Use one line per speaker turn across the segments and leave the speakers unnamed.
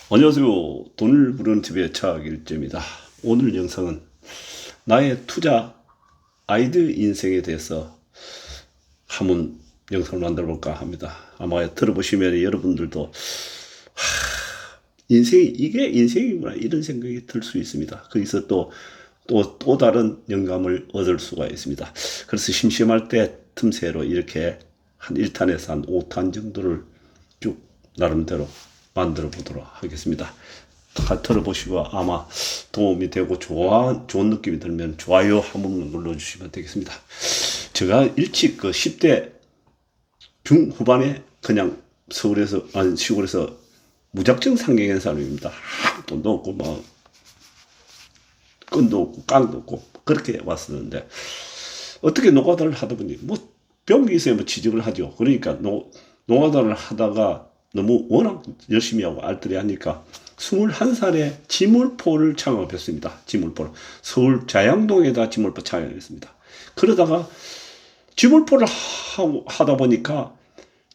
안녕하세요. 돈을 부르는 TV의 차길재입니다. 오늘 영상은 나의 투자 아이들 인생에 대해서 한번 영상을 만들어 볼까 합니다. 아마 들어보시면 여러분들도 인생이 이게 인생이구나 이런 생각이 들 수 있습니다. 거기서 또 다른 영감을 얻을 수가 있습니다. 그래서 심심할 때 틈새로 이렇게 한 1탄에서 한 5탄 정도를 쭉 나름대로 만들어 보도록 하겠습니다. 다 들어보시고 아마 도움이 되고 좋은 느낌이 들면 좋아요 한 번만 눌러주시면 되겠습니다. 제가 일찍 그 10대 중후반에 그냥 시골에서 무작정 상경한 사람입니다. 돈도 없고 뭐 끈도 없고 깡도 없고 그렇게 왔었는데 어떻게 노가다를 하다 보니 뭐 병이 있어야 뭐 취직을 하죠. 그러니까 노가다를 하다가 너무 워낙 열심히 하고 알뜰히 하니까 21살에 지물포를 창업했습니다. 지물포를. 서울 자양동에다 지물포 창업했습니다. 그러다가 지물포를 하다 보니까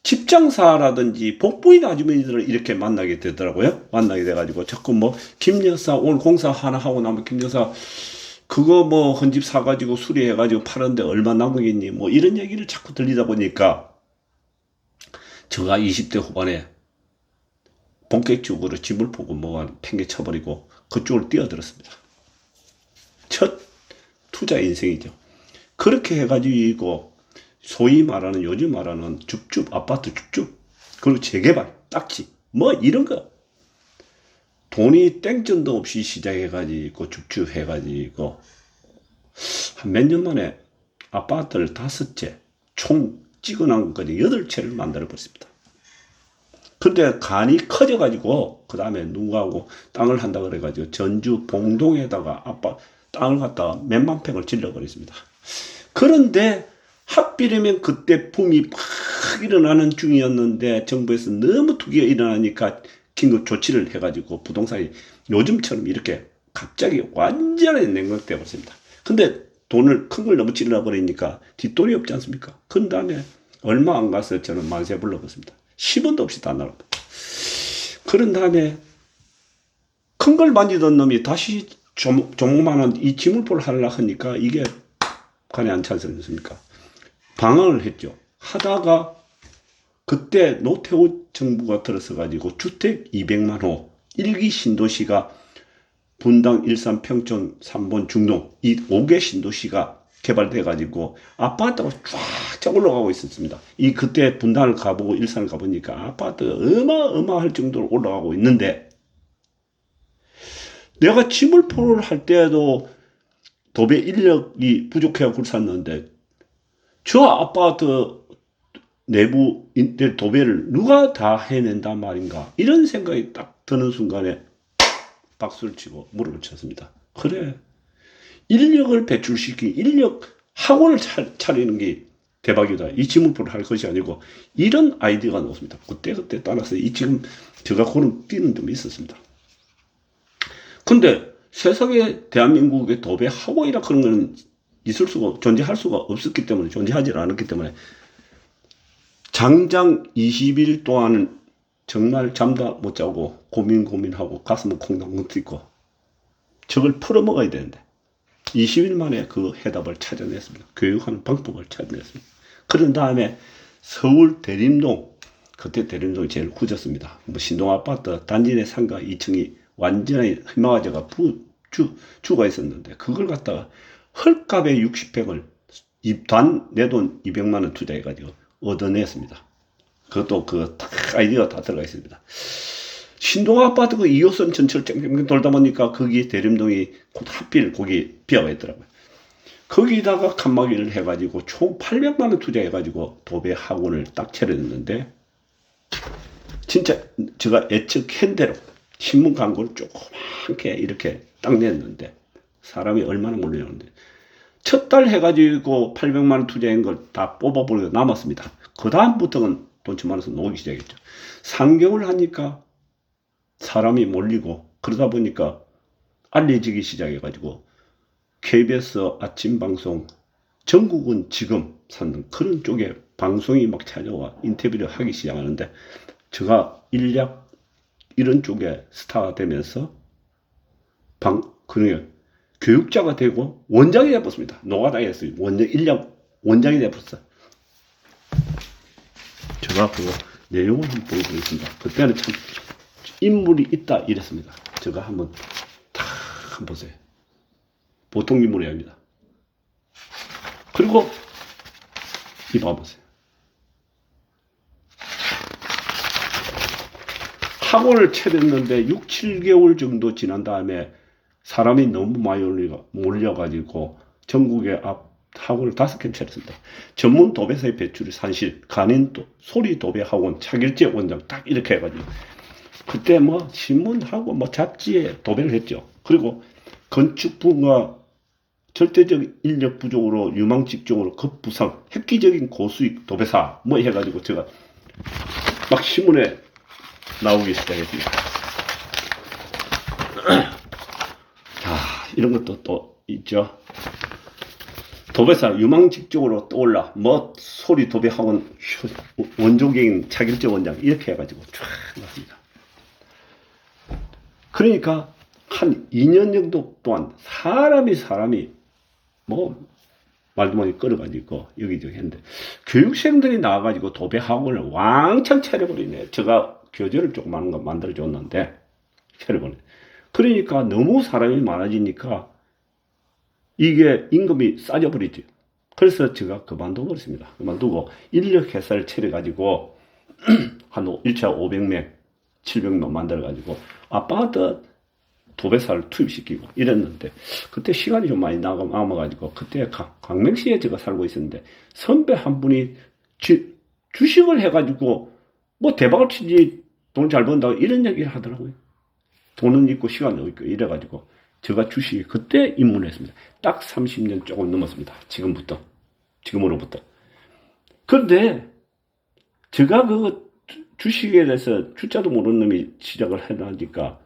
집장사라든지 복부인 아주머니들을 이렇게 만나게 되더라고요. 만나게 돼가지고 자꾸 뭐 김여사 오늘 공사 하나 하고 나면 김여사 그거 뭐 헌집 사가지고 수리해가지고 파는데 얼마 남겠니 뭐 이런 얘기를 자꾸 들리다 보니까 제가 20대 후반에 본격적으로 집을 보고 뭐가 팽개쳐버리고 그쪽으로 뛰어들었습니다. 첫 투자 인생이죠. 그렇게 해가지고 소위 말하는 요즘 말하는 줍줍 아파트 줍줍 그리고 재개발 딱지 뭐 이런 거 돈이 땡전도 없이 시작해가지고 줍줍 해가지고 한 몇 년 만에 아파트를 5채 총 찍어놓은 거지 8채를 만들어 버렸습니다. 근데 간이 커져가지고 그 다음에 누구하고 땅을 한다 그래가지고 전주 봉동에다가 땅을 갖다가 몇만 평을 질러버렸습니다. 그런데 하필이면 그때 붐이 막 일어나는 중이었는데 정부에서 너무 투기가 일어나니까 긴급 조치를 해가지고 부동산이 요즘처럼 이렇게 갑자기 완전히 냉각되어 버렸습니다. 근데 돈을 큰 걸 너무 찔러버리니까 뒷돈이 없지 않습니까? 그 다음에 얼마 안 가서 저는 만세 불러봤습니다. 10원도 없이 다 나갔다. 그런 다음에 큰 걸 만지던 놈이 다시 조그마한 이 지물포를 하려고 하니까 이게 간이 안 차지 않습니까? 방황을 했죠. 하다가 그때 노태우 정부가 들어서 가지고 주택 200만 호 1기 신도시가 분당, 일산, 평촌, 3번, 중동 이 5개 신도시가 개발돼 가지고 아파트가 쫙 올라가고 있었습니다. 이 그때 분당을 가보고 일산을 가보니까 아파트가 어마어마할 정도로 올라가고 있는데 내가 지물포를 할 때에도 도배 인력이 부족해서 샀는데 저 아파트 내부 인테리어 도배를 누가 다 해낸단 말인가 이런 생각이 딱 드는 순간에 박수를 치고 무릎을 쳤습니다. 그래 인력을 배출시키 인력 학원을 차리는 게 대박이다. 이 지문표를 할 것이 아니고 이런 아이디어가 나왔습니다. 그때 따라서 이 지금 제가 그런 뛰는 좀 있었습니다. 근데 세상에 대한민국의 도배 학원이라 그런 거는 존재할 수가 없었기 때문에 존재하지 않았기 때문에 장장 20일 동안은 정말 잠도 못 자고 고민하고 가슴은 콩닥 뛰고 저걸 풀어먹어야 되는데 20일 만에 그 해답을 찾아냈습니다. 교육하는 방법을 찾아냈습니다. 그런 다음에 서울 대림동 그때 대림동이 제일 후졌습니다. 뭐 신동 아파트 단지 내 상가 2층이 완전히 희망화재가 주가 있었는데 그걸 갖다가 헐값에 60평을 내 돈 200만 원 투자해가지고 얻어냈습니다. 그것도 아이디어가 다 들어가 있습니다. 신동 아파트 그 2호선 전철 뺑뺑뺑 돌다 보니까 거기 대림동이 하필 거기 비어가 있더라고요. 거기다가 칸막이를 해가지고 총 800만 원 투자해가지고 도배 학원을 딱 차려냈는데 진짜 제가 예측한 대로 신문 광고를 조그맣게 이렇게 딱 냈는데 사람이 얼마나 몰려오는데 첫 달 해가지고 800만 원 투자한 걸 다 뽑아버리고 남았습니다. 그 다음부터는 돈 천만원에서 놓기 시작했죠. 상경을 하니까 사람이 몰리고 그러다 보니까 알려지기 시작해가지고 KBS 아침 방송 전국은 지금 사는 그런 쪽에 방송이 막 찾아와 인터뷰를 하기 시작하는데 제가 인력 이런 쪽에 스타가 되면서 그러니까 교육자가 되고 원장이 되었습니다. 노가다에 했어요. 원장이 되었어. 제가 그 내용을 한번 보여드리겠습니다. 그때는 참 인물이 있다 이랬습니다. 제가 한번 보세요. 보통 인물이 아닙니다. 그리고 이 봐보세요. 학원을 차렸는데 6, 7개월 정도 지난 다음에 사람이 너무 많이 몰려가지고 전국에 학원을 5개 차렸습니다. 전문 도배사의 배출이 산실, 간인 소리 도배 학원, 차길제 원장 딱 이렇게 해가지고 그때 뭐 신문하고 뭐 잡지에 도배를 했죠. 그리고 건축부가 절대적 인력 부족으로 유망 직종으로 급부상, 획기적인 고수익 도배사 뭐 해가지고 제가 막 신문에 나오기 시작했습니다. 자, 이런 것도 또 있죠. 도배사 유망 직종으로 떠올라 뭐 소리 도배 학원 원조개인 차길제 원장 이렇게 해가지고 쫙 나왔습니다. 그러니까 한 2년 정도 동안 사람이 뭐 말도 많이 끌어가지고 여기저기 했는데 교육생들이 나와가지고 도배 학원을 왕창 차려버리네. 제가 교재를 조그마한 거 만들어줬는데 차려버리네. 그러니까 너무 사람이 많아지니까 이게 임금이 싸져버리죠. 그래서 제가 그만둬버렸습니다. 그만두고 인력회사를 차려가지고 한 1차 500명, 700명 만들어가지고 아파트 도배사를 투입시키고 이랬는데 그때 시간이 좀 많이 남아가지고 그때 광명시에 제가 살고 있었는데 선배 한 분이 주식을 해가지고 뭐 대박을 치지 돈 잘 번다고 이런 얘기를 하더라고요. 돈은 있고 시간도 있고 이래가지고 제가 주식에 그때 입문했습니다. 딱 30년 조금 넘었습니다. 지금으로부터. 그런데 제가 그 주식에 대해서 주자도 모르는 놈이 시작을 해놔니까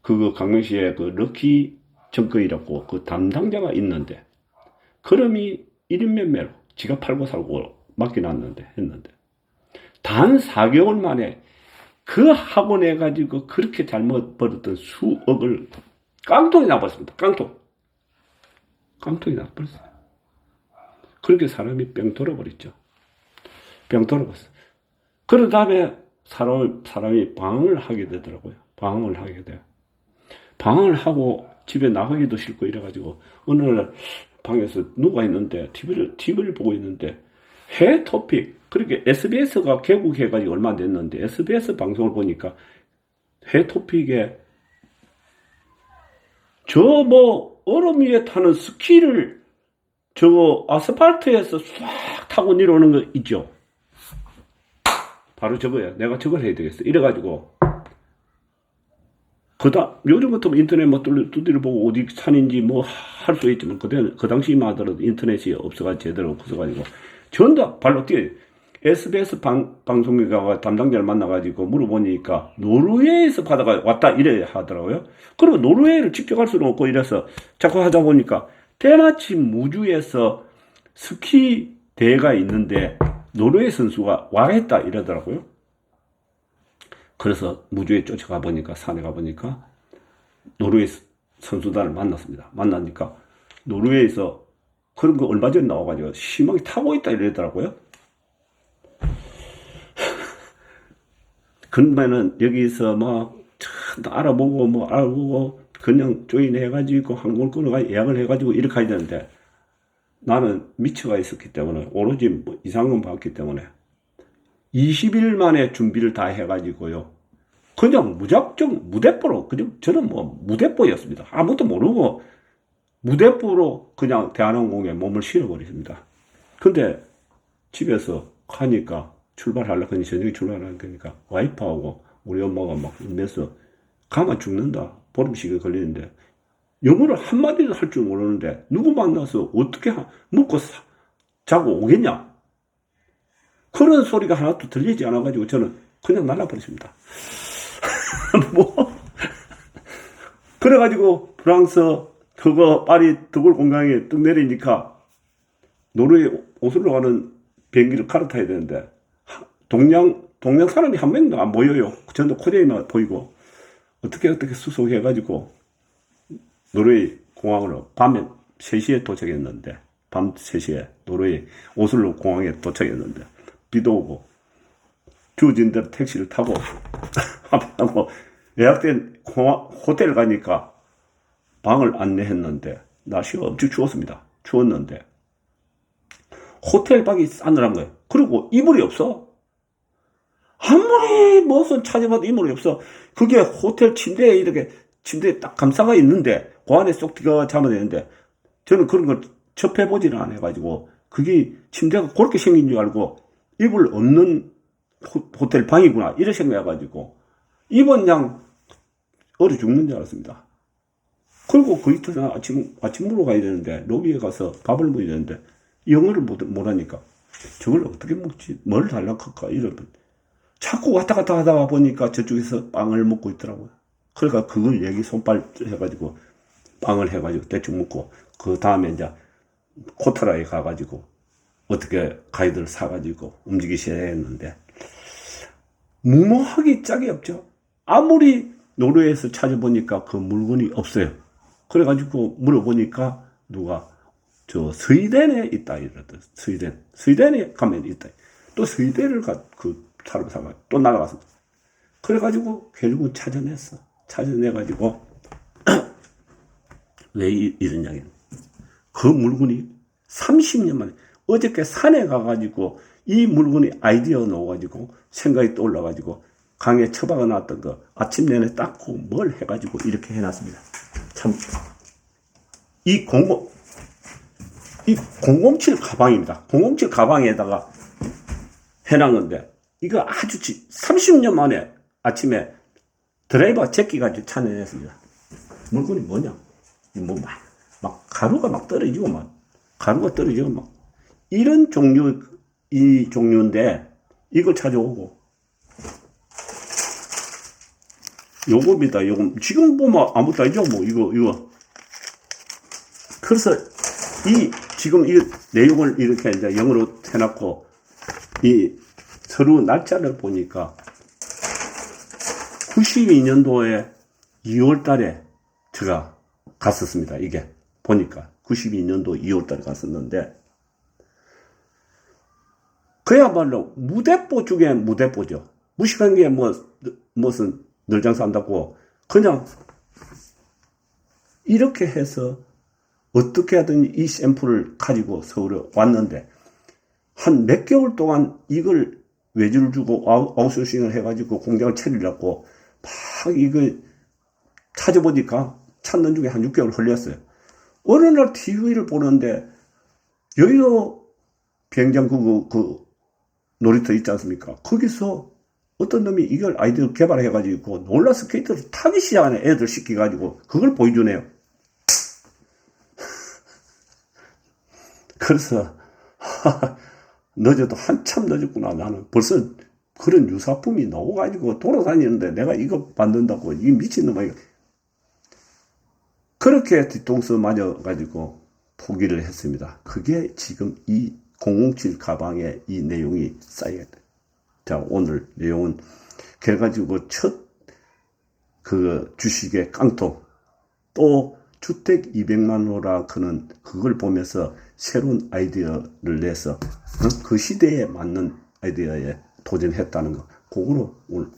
그 강명시에 그 럭키 정거이라고 그 담당자가 있는데 그럼이 1인 매매로 지가 팔고 살고 맡겨놨는데 했는데 단 4개월 만에 그 학원에 가지고 그렇게 잘못 벌었던 수억을 깡통이 나버렸습니다. 깡통이 나버렸어요. 그렇게 사람이 뺑 돌아버렸죠. 뺑 돌아버렸어요. 그런 다음에 사람이 방황을 하게 되더라고요. 방황을 하게 돼요. 방황을 하고 집에 나가기도 싫고 이래가지고 어느 날 방에서 누가 있는데 TV를 보고 있는데 해 토픽 그렇게 SBS가 개국해가지고 얼마 안 됐는데 SBS 방송을 보니까 해 토픽에 저 뭐 얼음 위에 타는 스키를 저 아스팔트에서 싹 타고 내려오는 거 있죠. 바로 저거야. 내가 저걸 해야 되겠어. 이래가지고 요즘 같으면 인터넷 뭐 두드려 보고 어디 산인지 뭐 할 수 있지만 그 당시만 하더라도 인터넷이 없어가지고 제대로 없어가지고 전부 발로 뛰어요. SBS 방송국가 담당자를 만나가지고 물어보니까 노르웨이에서 바다가 왔다 이래 하더라고요. 그리고 노르웨이를 직접 갈 수는 없고 이래서 자꾸 하다 보니까 때마침 무주에서 스키 대회가 있는데 노르웨이 선수가 와했다 이러더라고요. 그래서 무주에 쫓아가 보니까 산에 가보니까 노르웨이 선수단을 만났습니다. 만나니까 노르웨이에서 그런 거 얼마 전에 나와가지고 심하게 타고 있다 이러더라고요. 그러면은 여기서 뭐 알아보고 그냥 조인해가지고 항공을 끊어가 예약을 해가지고 이렇게 가야 되는데 나는 미처가 있었기 때문에 오로지 뭐 이상은 받기 때문에 20일 만에 준비를 다 해가지고요. 그냥 무작정 무대뽀로 그냥 저는 뭐 무대뽀였습니다. 아무것도 모르고 무대뽀로 그냥 대한항공에 몸을 실어버렸습니다. 근데 집에서 가니까 출발하려고 하니 저녁에 출발하니까 와이프하고 우리 엄마가 막 울면서 가만 죽는다. 보름씩이 걸리는데 영어를 한마디도 할 줄 모르는데 누구 만나서 어떻게 먹고 자고 오겠냐. 그런 소리가 하나도 들리지 않아가지고 저는 그냥 날라버렸습니다. 뭐 그래가지고 프랑스 파리 드골 공항에 뚝 내리니까 노르웨이 오슬로 가는 비행기를 갈아타야 되는데 동양 사람이 한 명도 안 보여요. 전부 코리아만 보이고, 어떻게 수속해가지고, 노르웨이 공항으로 밤에 3시에 도착했는데, 밤 3시에 노르웨이 오슬로 공항에 도착했는데, 비도 오고, 주어진 대로 택시를 타고, 하고, 예약된 호텔 가니까 방을 안내했는데, 날씨가 엄청 추웠습니다. 추웠는데, 호텔 방이 싸늘한 거예요. 그리고 이불이 없어. 아무리 무슨 찾아봐도 이불이 없어. 그게 호텔 침대에 이렇게 침대에 딱 감싸가 있는데 그 안에 쏙 들어가 자면 되는데 저는 그런 걸 접해보지는 않아가지고 그게 침대가 그렇게 생긴 줄 알고 이불 없는 호텔 방이구나 이렇게 생각해가지고 이번 그냥 얼어 죽는 줄 알았습니다. 그리고 그 이튿날 아침 먹으러 가야 되는데 로비에 가서 밥을 먹어야 되는데 영어를 못하니까 저걸 어떻게 먹지? 뭘 달라고 할까? 이러면 자꾸 왔다 갔다 하다가 보니까 저쪽에서 빵을 먹고 있더라고요. 그러니까 그걸 얘기 손발 해가지고 빵을 해가지고 대충 먹고 그 다음에 이제 코타라에 가가지고 어떻게 가이드를 사가지고 움직이셔야 했는데 무모하기 짝이 없죠. 아무리 노르웨이에서 찾아보니까 그 물건이 없어요. 그래가지고 물어보니까 누가 저 스웨덴에 있다 이러더라고요. 스웨덴에 가면 있다. 또 스웨덴을 그 사람 사가 또 날아갔어. 그래가지고 결국은 찾아냈어. 찾아내가지고 왜 이런 이야기냐? 그 물건이 30년 만에 어저께 산에 가가지고 이 물건이 아이디어 넣어가지고 생각이 떠올라가지고 강에 처박아 놨던 거 아침 내내 닦고 뭘 해가지고 이렇게 해놨습니다. 참 이 007 가방입니다. 007 가방에다가 해놓은 건데, 이거 아주 30년 만에 아침에 드라이버가 제끼가지고 찾아냈습니다. 물건이 뭐냐? 막 가루가 막 떨어지고 이런 이 종류인데, 이걸 찾아오고, 요겁니다. 요거. 지금 보면 아무것도 아니죠? 이거. 그래서 지금 이 내용을 이렇게 이제 영어로 해놨고, 이 서류 날짜를 보니까 92년도에 2월 달에 제가 갔었습니다. 이게 보니까 92년도 2월 달에 갔었는데, 그야말로 무대뽀 중에 무대뽀죠. 무식한 게 무슨 늘장 산다고 그냥 이렇게 해서 어떻게 하든 이 샘플을 가지고 서울에 왔는데 한 몇 개월 동안 이걸 외주를 주고 아웃소싱을 해가지고 공장을 차리려고 막 이거 찾아보니까 찾는 중에 한 6개월 걸렸어요. 어느 날 TV를 보는데 여의도 비행장 그 놀이터 있지 않습니까? 거기서 어떤 놈이 이걸 아이디어 개발해가지고 롤러스케이트를 타기 시작하는 애들 시켜가지고 그걸 보여주네요. 그래서 늦어도 한참 늦었구나. 나는 벌써 그런 유사품이 나와가지고 돌아다니는데 내가 이거 만든다고 이 미친놈아. 그렇게 뒤통수 맞아가지고 포기를 했습니다. 그게 지금 이 007 가방에 이 내용이 쌓여있다. 자, 오늘 내용은 그래가지고 첫 그 주식의 깡통 또 주택 200만 호라 그는 그걸 보면서 새로운 아이디어를 내서 그 시대에 맞는 아이디어에 도전했다는 거 그거로 오늘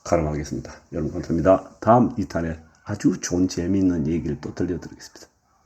가름하겠습니다. 여러분 감사합니다. 다음 2탄에 아주 좋은 재미있는 얘기를 또 들려드리겠습니다.